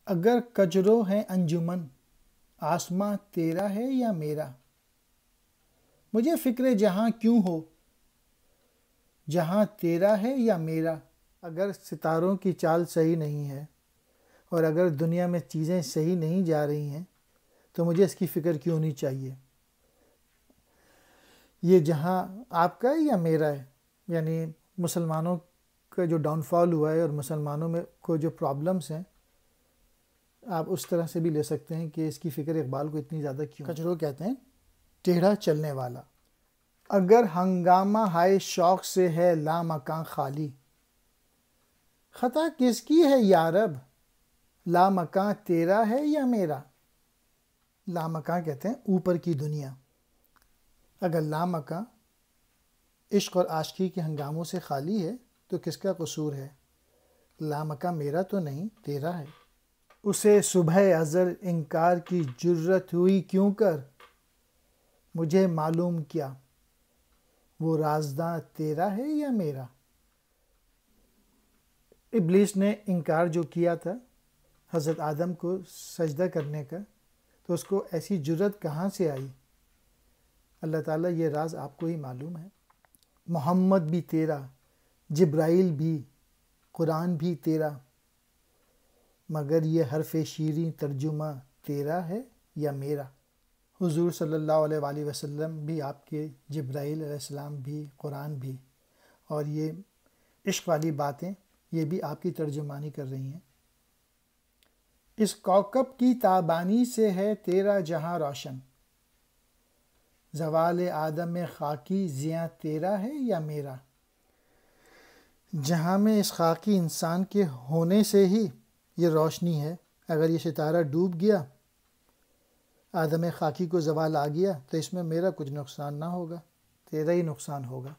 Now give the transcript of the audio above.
اگر کجرو ہے انجمن، آسماں تیرا ہے یا میرا؟ مجھے فکر جہاں کیوں ہو، جہاں تیرا ہے یا میرا؟ اگر ستاروں کی چال صحیح نہیں ہے اور اگر دنیا میں چیزیں صحیح نہیں جا رہی ہیں تو مجھے اس کی فکر کیوں ہونی چاہیے؟ یہ جہاں آپ کا ہے یا میرا ہے؟ یعنی مسلمانوں کا جو ڈاؤن فال ہوا ہے اور مسلمانوں میں کو جو پرابلمس ہیں، آپ اس طرح سے بھی لے سکتے ہیں کہ اس کی فکر اقبال کو اتنی زیادہ کیوں؟ کجرو کہتے ہیں ٹیڑھا چلنے والا۔ اگر ہنگامہ ہائے شوق سے ہے لامکاں خالی، خطا کس کی ہے یارب، لامکاں تیرا ہے یا میرا؟ لامکاں کہتے ہیں اوپر کی دنیا۔ اگر لامکاں عشق اور عاشقی کے ہنگاموں سے خالی ہے تو کس کا قصور ہے؟ لامکاں میرا تو نہیں، تیرا ہے۔ اسے صبح ازل انکار کی جرت ہوئی کیوں کر، مجھے معلوم کیا وہ رازداں تیرا ہے یا میرا؟ ابلیس نے انکار جو کیا تھا حضرت آدم کو سجدہ کرنے کا، تو اس کو ایسی جرت کہاں سے آئی؟ اللہ تعالیٰ یہ راز آپ کو ہی معلوم ہے۔ محمد بھی تیرا، جبرائیل بھی، قرآن بھی تیرا، مگر یہ حرف شیریں ترجمہ تیرا ہے یا میرا؟ حضور صلی اللہ علیہ وآلہ وسلم بھی آپ کے، جبرائیل علیہ السلام بھی، قرآن بھی، اور یہ عشق والی باتیں یہ بھی آپ کی ترجمانی کر رہی ہیں۔ اس کوکب کی تابانی سے ہے تیرا جہاں روشن، زوال آدم خاکی زیاں تیرا ہے یا میرا؟ جہاں میں اس خاکی انسان کے ہونے سے ہی یہ روشنی ہے، اگر یہ ستارہ ڈوب گیا، آدم خاکی کو زوال آ گیا، تو اس میں میرا کچھ نقصان نہ ہوگا، تیرا ہی نقصان ہوگا۔